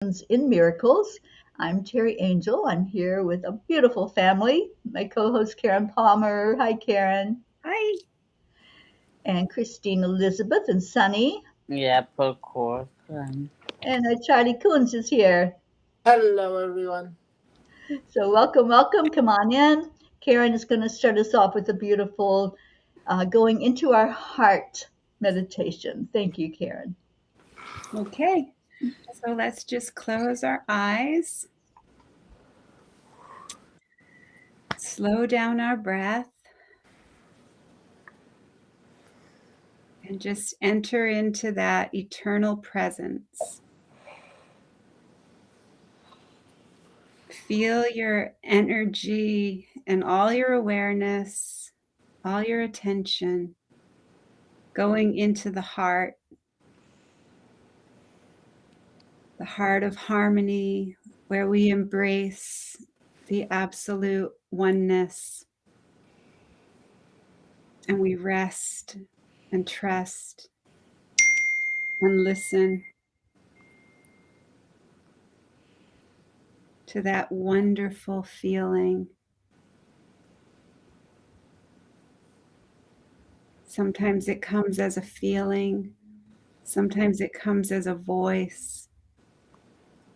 in Miracles. I'm Teri Angel. I'm here with a beautiful family. My co-host Karen Palmer. Hi, Karen. Hi. And Christine Elizabeth and Sunny. Yep, of course. And Charlie Coons is here. Hello, everyone. So welcome. Come on in. Karen is going to start us off with a beautiful going into our heart meditation. Thank you, Karen. Okay. So let's just close our eyes. Slow down our breath. And just enter into that eternal presence. Feel your energy and all your awareness, all your attention going into the heart of harmony, where we embrace the absolute oneness. And we rest and trust and listen to that wonderful feeling. Sometimes it comes as a feeling. Sometimes it comes as a voice.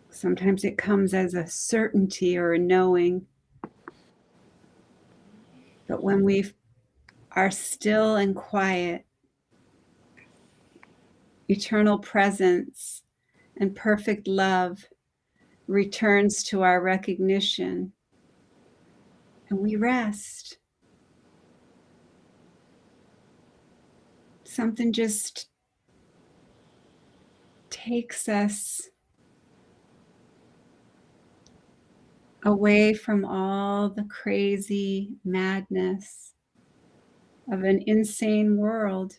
Sometimes it comes as a certainty or a knowing. But when we are still and quiet, eternal presence and perfect love returns to our recognition, and we rest. Something just takes us away from all the crazy madness of an insane world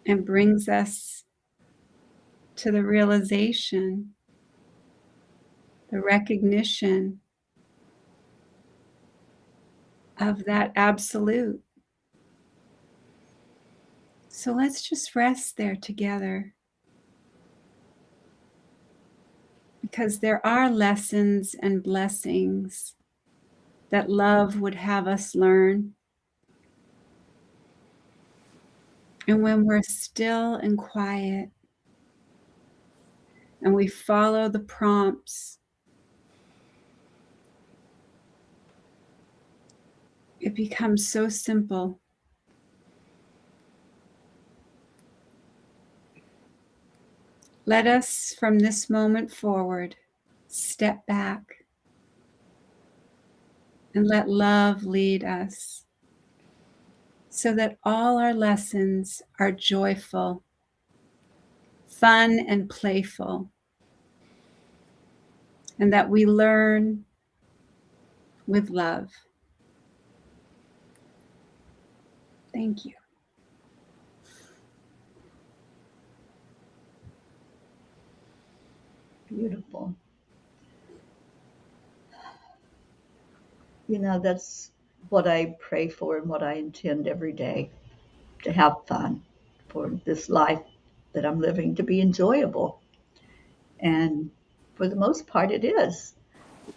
and brings us to the realization, the recognition of that absolute. So let's just rest there together, because there are lessons and blessings that love would have us learn. And when we're still and quiet and we follow the prompts, it becomes so simple. Let us, from this moment forward, step back and let love lead us, so that all our lessons are joyful, fun, and playful, and that we learn with love. Thank you. Beautiful. You know, that's what I pray for and what I intend every day, to have fun, for this life that I'm living to be enjoyable. And for the most part, it is.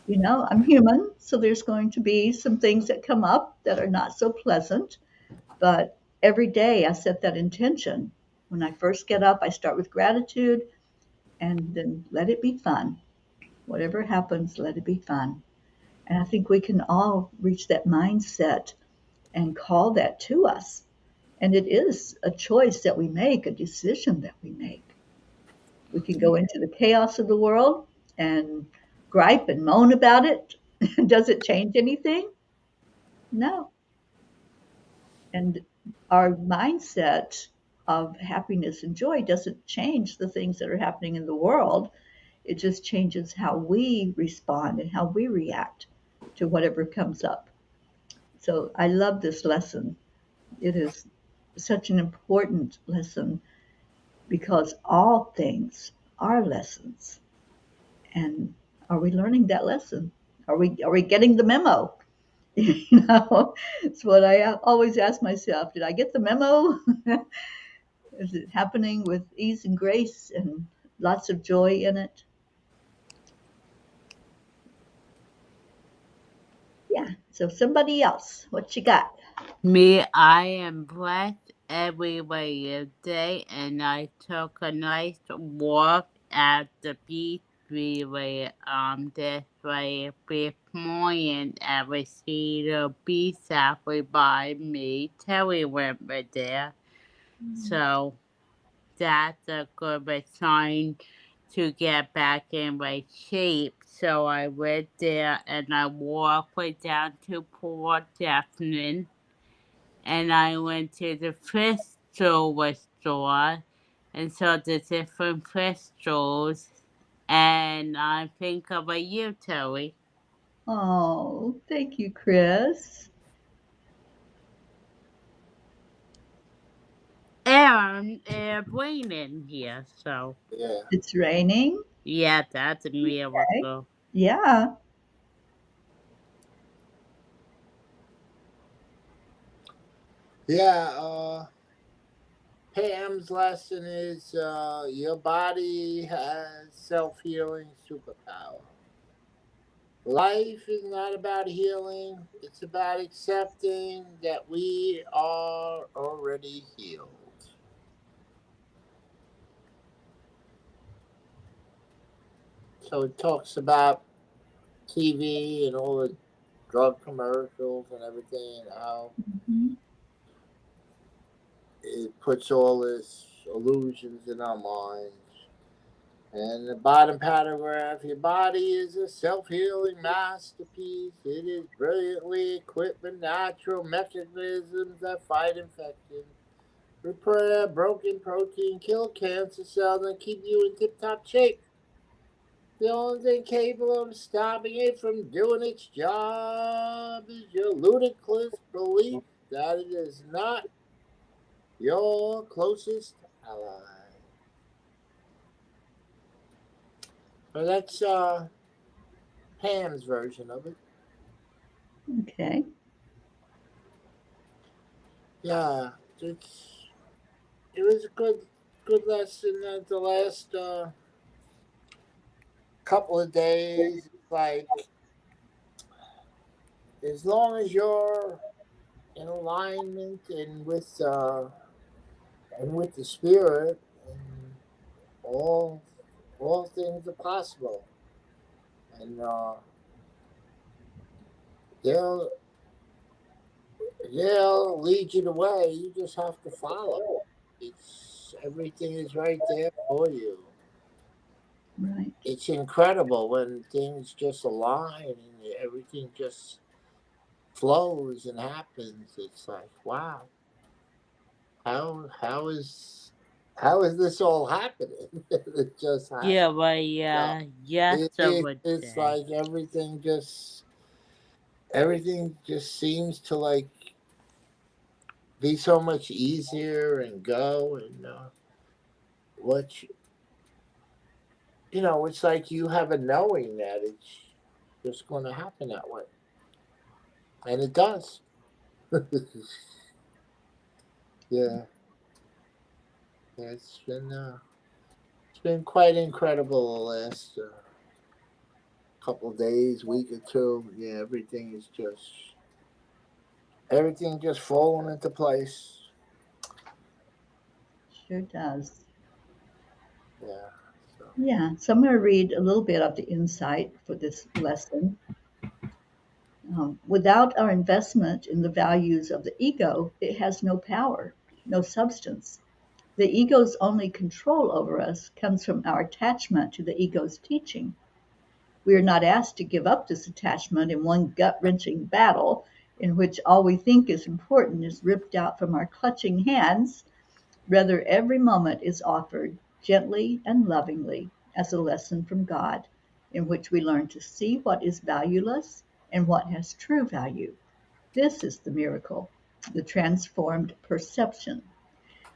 You know, I'm human, so there's going to be some things that come up that are not so pleasant. But every day I set that intention. When I first get up, I start with gratitude and then let it be fun. Whatever happens, let it be fun. And I think we can all reach that mindset and call that to us. And it is a choice that we make, a decision that we make. We can go into the chaos of the world and gripe and moan about it. Does it change anything? No. And our mindset of happiness and joy doesn't change the things that are happening in the world. It just changes how we respond and how we react to whatever comes up. So I love this lesson. It is such an important lesson because all things are lessons. And are we learning that lesson? Are we getting the memo? You know, it's what I always ask myself. Did I get the memo? Is it happening with ease and grace? And lots of joy in it. Yeah. So somebody else, what you got? Me, I am blessed every way of day, and I took a nice walk at the beach relay this way this morning at the Cedar Beach halfway by me. Teri went right there, so that's a good sign to get back in right shape. So I went there and I walked way down to Port Jefferson, and I went to the crystal store and saw the different crystals. And I think about you, Teri. Oh, thank you, Chris. And it's raining here, so Yeah. It's raining. yeah, that's a Okay. miracle. Yeah. Yeah. Pam's lesson is your body has self-healing superpower. Life is not about healing. It's about accepting that we are already healed. So it talks about TV and all the drug commercials and everything, and how Mhm. it puts all this illusions in our minds. And the bottom paragraph, your body is a self-healing masterpiece. It is brilliantly equipped with natural mechanisms that fight infection, repair broken protein, kill cancer cells, and keep you in tip-top shape. The only thing capable of stopping it from doing its job is your ludicrous belief that it is not your closest ally. So that's Pam's version of it. Okay. Yeah, it was a good lesson. The last couple of days, like as long as you're in alignment and with the spirit, and all all things are possible, and they'll they'll lead you the way. You just have to follow. It's everything is right there for you. Right. It's incredible when things just align and everything just flows and happens. It's like, wow, how how is how is this all happening? It just happens. Yeah, well, So yeah, yesterday. it's like everything just seems to like be so much easier and go and what it's like you have a knowing that it's just going to happen that way, and it does. Yeah, yeah, it's been quite incredible the last couple of days, week or two. Yeah, everything just falling into place. Sure does. Yeah. So Yeah. So I'm going to read a little bit of the insight for this lesson. Without our investment in the values of the ego, it has no power, no substance. The ego's only control over us comes from our attachment to the ego's teaching. We are not asked to give up this attachment in one gut wrenching battle in which all we think is important is ripped out from our clutching hands. Rather, every moment is offered gently and lovingly as a lesson from God, in which we learn to see what is valueless and what has true value. This is the miracle, the transformed perception.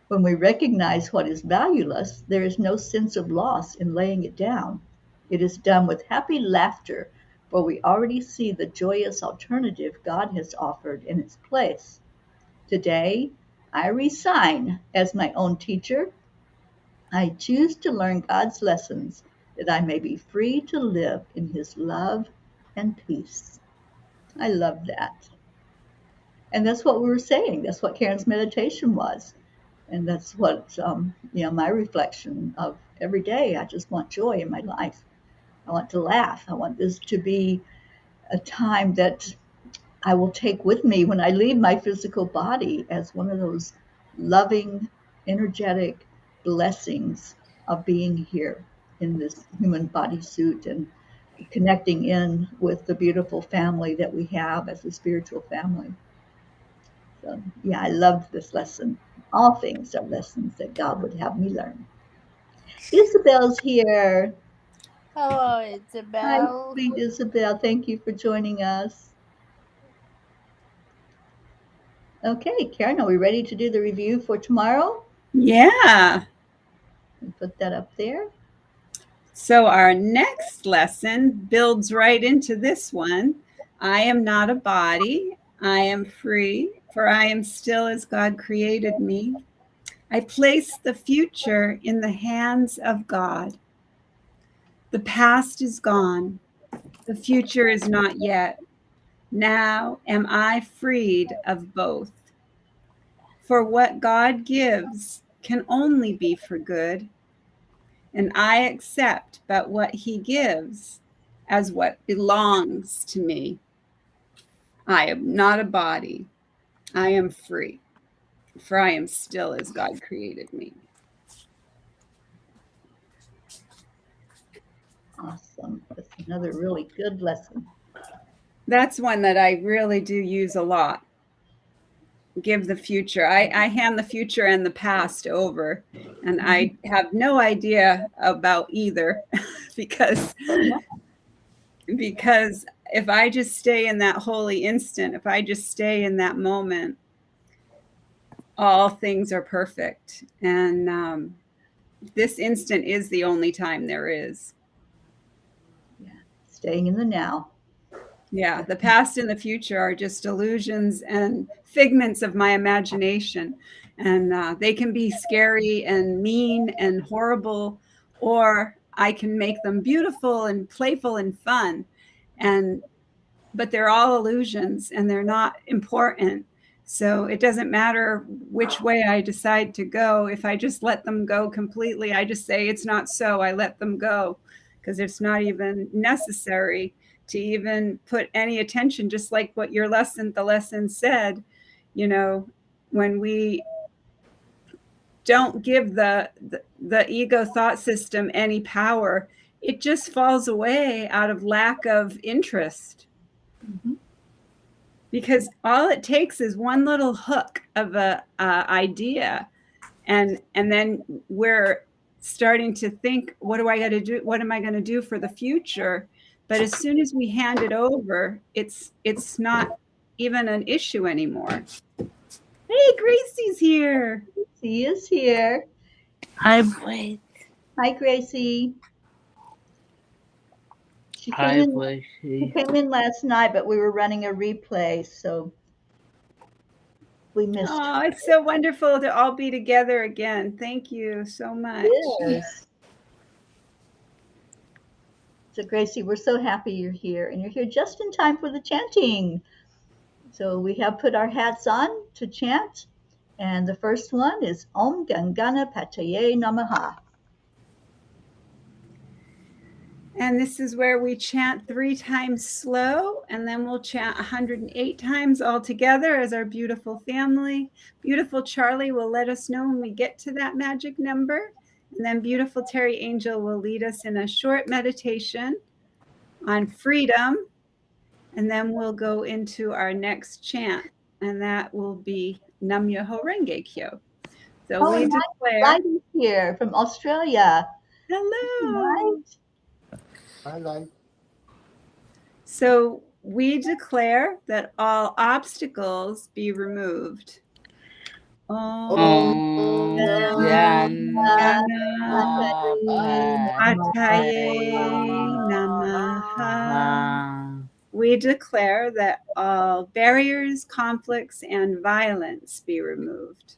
When we recognize what is valueless, there is no sense of loss in laying it down. It is done with happy laughter, for we already see the joyous alternative God has offered in its place. Today, I resign as my own teacher I choose to learn God's lessons that I may be free to live in His love and peace. I love that. And that's what we were saying. That's what Karen's meditation was. And that's what, my reflection of every day. I just want joy in my life. I want to laugh. I want this to be a time that I will take with me when I leave my physical body as one of those loving, energetic blessings of being here in this human bodysuit and connecting in with the beautiful family that we have as a spiritual family. So, yeah, I loved this lesson. All things are lessons that God would have me learn. Isabel's here. Hello, Hi, Isabel. sweet Isabel. Thank you for joining us. Okay, Karen, are we ready to do the review for tomorrow? Yeah. Put that up there. So our next lesson builds right into this one. I am not a body. I am free, for I am still as God created me. I place the future in the hands of God. The past is gone. The future is not yet. Now am I freed of both. For what God gives can only be for good, and I accept but what He gives as what belongs to me. I am not a body. I am free, for I am still as God created me. Awesome. That's another really good lesson. That's one that I really do use a lot. Give the future. I hand the future and the past over, and I have no idea about either because if I just stay in that holy instant, if I just stay in that moment, all things are perfect. And this instant is the only time there is. Yeah, staying in the now. Yeah, the past and the future are just illusions and figments of my imagination. And they can be scary and mean and horrible, or I can make them beautiful and playful and fun. But they're all illusions and they're not important. So it doesn't matter which way I decide to go. If I just let them go completely, I just say it's not so. I let them go because it's not even necessary to even put any attention, just like what the lesson said, when we don't give the ego thought system any power, it just falls away out of lack of interest. Mm-hmm. Because all it takes is one little hook of a idea, and then we're starting to think, what do I got to do? What am I going to do for the future? But as soon as we hand it over, it's not even an issue anymore. Hey, Gracie's here. She is here. I wait. Hi, Gracie. She came I in. wish She came in last night, but we were running a replay, so we missed her. Oh, it's so wonderful to all be together again. Thank you so much. Yes. So, Gracie, we're so happy you're here, and you're here just in time for the chanting. So, we have put our hats on to chant, and the first one is Om Gam Ganapataye Namaha. And this is where we chant 3 times slow, and then we'll chant 108 times all together as our beautiful family. Beautiful Charlie will let us know when we get to that magic number. And then beautiful Teri Angel will lead us in a short meditation on freedom. And then we'll go into our next chant, and that will be Nam Myoho Renge Kyo. So we declare. Light is here from Australia. Hello. Light. Hi, Light. So we declare that all obstacles be removed. Om Gam Ganapataye Namaha. We declare that all barriers, conflicts, and violence be removed.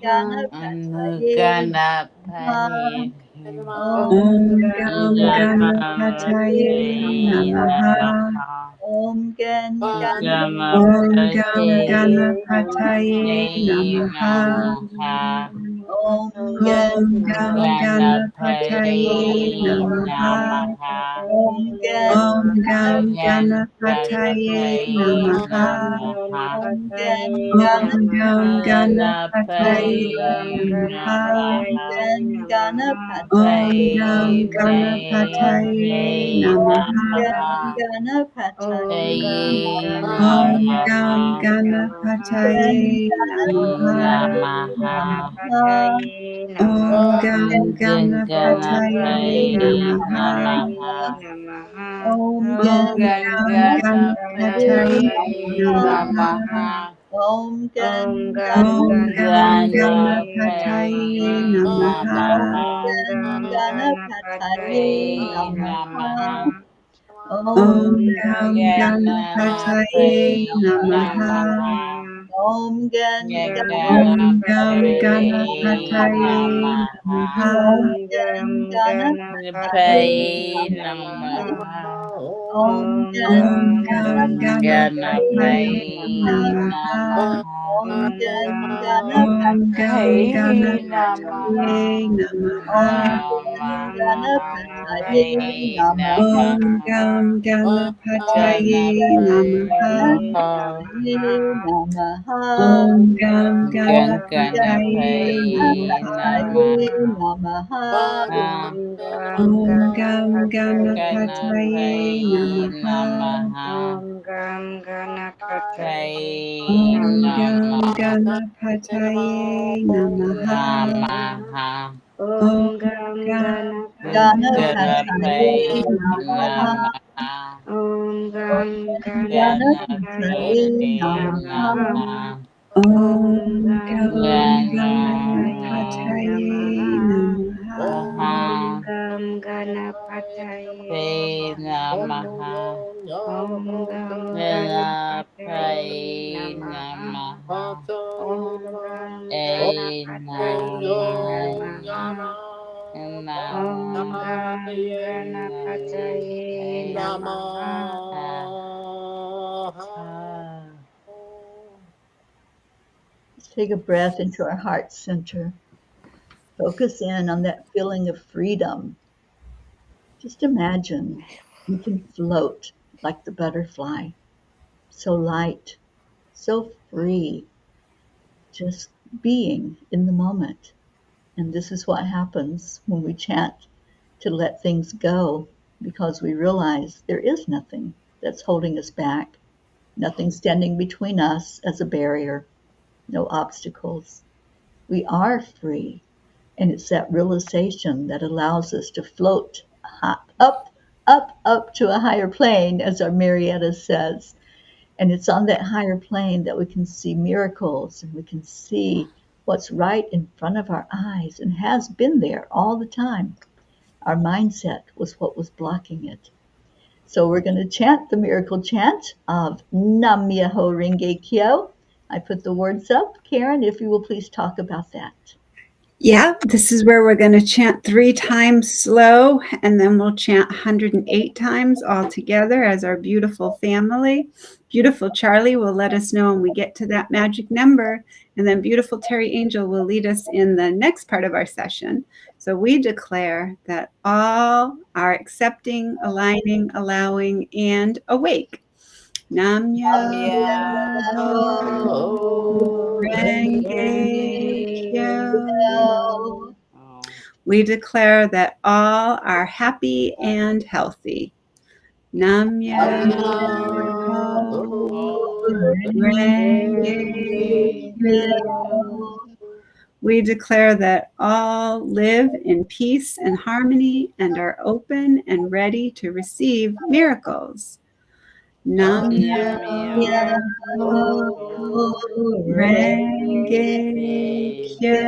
Ganapataye Ganapataye Om Om Gam Ganapataye Ganapataye Namaha. Namaha. Om Om Ganapataye Gam Ganapataye Namaha. Namaha. Om Om Gam Ganapataye Ganapataye Namaha. Namaha. Om Om Gam Ganapataye Ganapataye Namaha. Namaha. Om Gam Ganapataye Ganapataye Namaha. Namaha. Om Gam Ganapataye Ganapataye Namaha. Namaha. Taye Om Gam Namaha. Ganapataye Namaha. Namaha. Om Gam Ganapataye Namaha. Namaha. Om Om Gam Ganapataye Namaha. Namaha. Om Om Gam Ganapataye Namaha. Namaha. Ganapataye Taye Namaha. Namaha. Om Om Gam Ganapataye Ganapataye Namaha. Namaha. Om Om Gam Ganapataye Ganapataye Namaha. Namaha. Ganapataye Pay Namaha. Namaha. Om Om Gam Ganapataye Ganapataye Ganapataye Namaha. Namaha. Om Om Gam Pay Ganapataye Namaha. Namaha. Namaha. Ganapataye Pay Namaha. Om Namaha. Gam Ganapataye Namaha. Ganapataye Namaha. Om Gam Ganapataye Ganapataye Namaha. Ganapataye Namaha. Namaha. Om Gam Ganapataye Ganapataye Namaha. Namaha. Pay Om Gam Namaha. Ganapataye Namaha. Namaha. Om Gam Ganapataye Ganapataye Ganapataye Namaha. Namaha. Ganapataye Ganapataye Namaha. Namaha. Om Gam Ganapataye Namaha. Ganamaha. Pay Namaha. Ganapataye Namaha. A Namaha. Namaha. Let's take a breath into our heart center. Focus in on that feeling of freedom. Just imagine you can float like the butterfly, so light, so free, just being in the moment. And this is what happens when we chant to let things go, because we realize there is nothing that's holding us back, nothing standing between us as a barrier, no obstacles. We are free. And it's that realization that allows us to float up to a higher plane, as our Marietta says. And it's on that higher plane that we can see miracles and we can see what's right in front of our eyes and has been there all the time. Our mindset was what was blocking it. So we're going to chant the miracle chant of Nam Myoho Renge Kyo. I put the words up. Karen, if you will please talk about that. Yeah, this is where we're going to chant 3 times slow, and then we'll chant 108 times all together as our beautiful family. Beautiful Charlie will let us know when we get to that magic number, and then beautiful Teri Angel will lead us in the next part of our session. So we declare that all are accepting, aligning, allowing, and awake. Nam Myoho Renge Kyo. We declare that all are happy and healthy. Nam Myoho Renge Kyo. We declare that all live in peace and harmony and are open and ready to receive miracles. Nam Myoho Renge Kyo.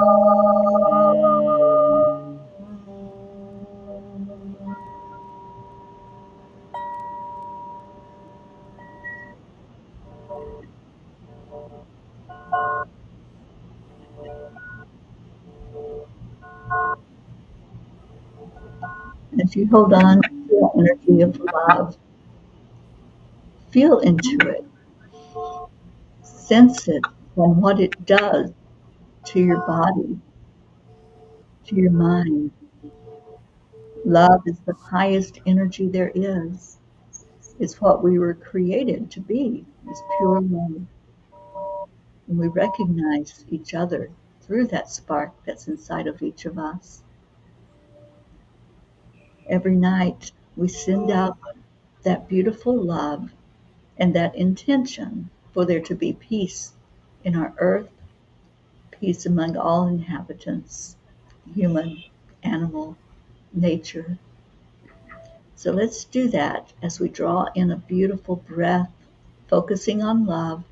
Mm. And if you hold on to the energy of love, feel into it, sense it and what it does to your body, to your mind. Love is the highest energy there is. It's what we were created to be, is pure love. And we recognize each other through that spark that's inside of each of us. Every night we send out that beautiful love and that intention for there to be peace in our earth, peace among all inhabitants, human, animal, nature. So let's do that as we draw in a beautiful breath, focusing on love,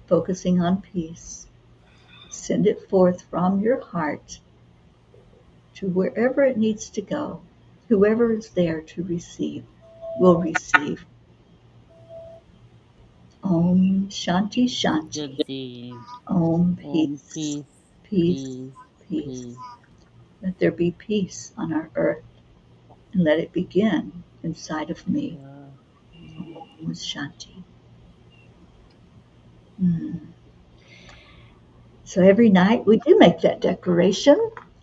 focusing on peace. Send it forth from your heart to wherever it needs to go. Whoever is there to receive will receive. Om Shanti Shanti. Shanti. Om Om Peace. peace, Peace. peace, peace. Peace. Let there be peace on our earth and let it begin inside of me. Om Shanti. Mm. So every night we do make that declaration,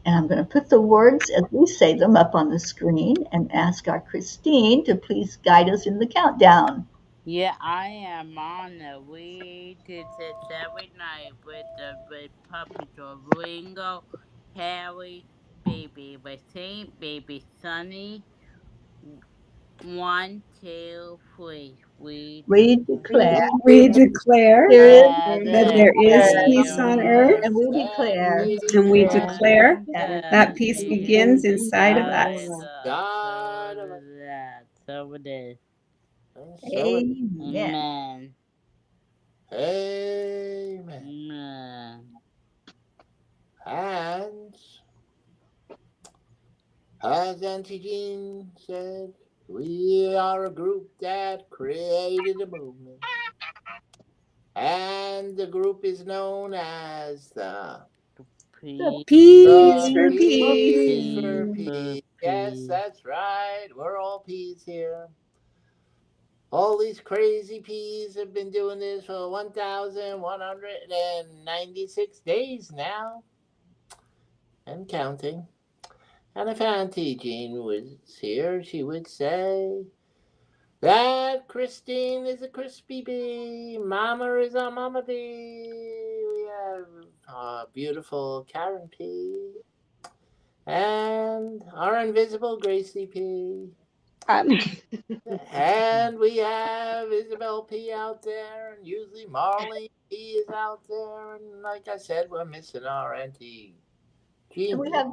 and I'm going to put the words as we say them up on the screen and ask our Christine to please guide us in the countdown. Yeah, I am on it. We did this every night with the red puppy dog Ringo, Harry, baby Saint, baby Sunny. 1, 2, 3. We We We declare We declare declare there is that that peace there there on is be earth, peace on earth, and earth, we And declare we and we declare declare that that that peace peace begins begins inside of inside inside of us. us. us. God of So that, so it is. and so it. Amen. Amen. Amen. Amen. And as Auntie Jean said, we are a group that created a movement. And the group is known as The Peace, Peace the for Peace for peace. Peace for peace, peace. for Peace. Yes, peace. that's right. We're all peas here. All these crazy peas have been doing this for 1,196 days now and counting. And if Auntie Jean was here, she would say that Christine is a crispy bee, Mama is a mama bee. We have beautiful Karen P. And our invisible Gracie P. Um, And we have Isabel P out there, and usually Marlene P is out there. And like I said, we're missing our Auntie and Jean we P. have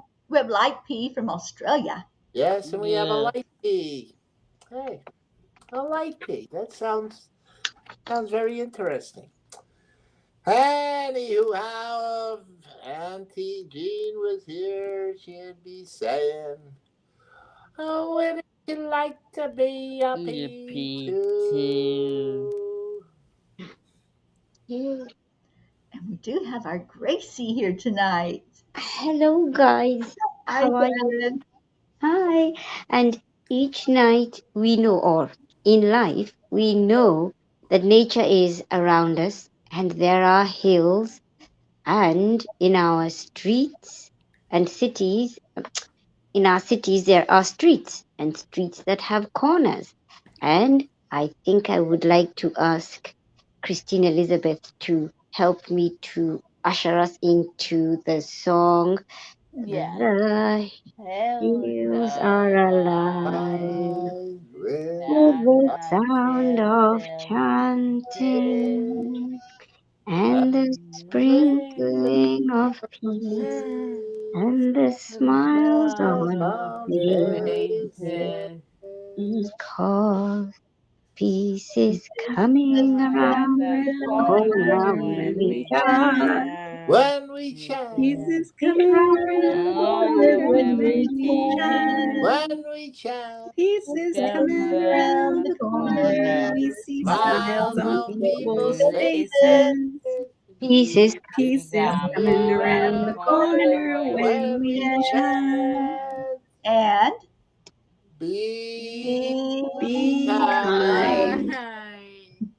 Light P from Australia. Yes, and we have a Yes. light P. Hey, a light P. That sounds very interesting. Anyhow, if Auntie Jean was here, she'd be saying, "Oh, wouldn't you like to be a P Peace too. too?" yeah. And we do have our Gracie here tonight. Hello, guys. Hi, How are you? Karen. Hi. And each night we know, or in life, we know that nature is around us and there are hills, and in our streets and cities, in our cities, there are streets and streets that have corners. And I think I would like to ask Christine Elizabeth to help me to usher us into the song. Yes. The Hills hills are are alive alive. I with will the not sound of chanting and the sprinkling of peace and the smiles on our found faces, faces. because peace is coming around the corner when we chant. when we chant. Peace is coming around the corner when when we we chant. When we chant, Peace is come coming around around the the corner when corner, we see smiles smiles on on people's people's faces. faces. faces. Peace is Peace is Come coming around around the the corner corner when when When we we we chant. chant, And be Be kind. kind.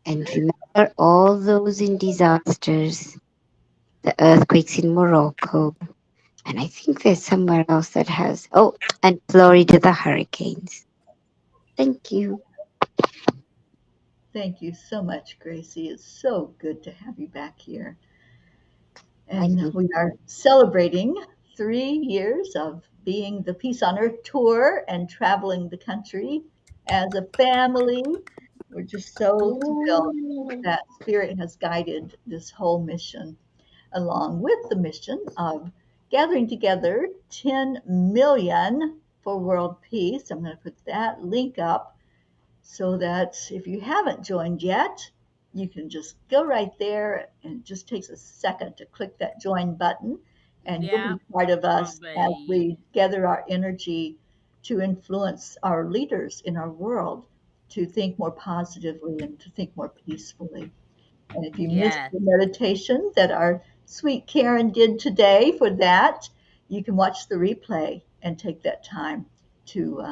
and remember all those in disasters, the earthquakes in Morocco, and I think there's somewhere else that has, oh, and Florida, the hurricanes. Thank you. thank you so much, Gracie. It's so good to have you back here. Thank And you. we are celebrating 3 years of being the Peace on Earth tour and traveling the country as a family. We're just so thrilled that Spirit has guided this whole mission, along with the mission of gathering together 10 million for world peace. I'm going to put that link up so that if you haven't joined yet, you can just go right there, and it just takes a second to click that join button, and you'll Yeah, be part of us as already. we gather our energy to influence our leaders in our world to think more positively and to think more peacefully. And if you missed Yes. the meditation that our sweet Karen did today for that, you can watch the replay and take that time to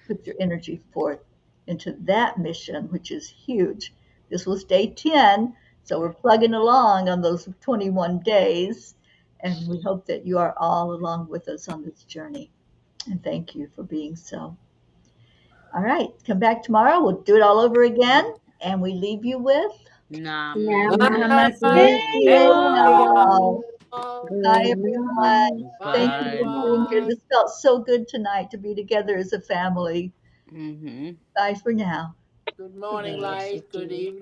put your energy forth into that mission, which is huge. This was day 10, so we're plugging along on those 21 days. And we hope that you are all along with us on this journey. And thank you for being so. All right, come back tomorrow. We'll do it all over again. And we leave you with Namaste, Wow. y'all. Bye, everyone. Thank you Bye, for Bye. being here. everyone. This felt so good tonight to be together as a family. Mm-hmm. Bye for now. Good morning, light. Good evening.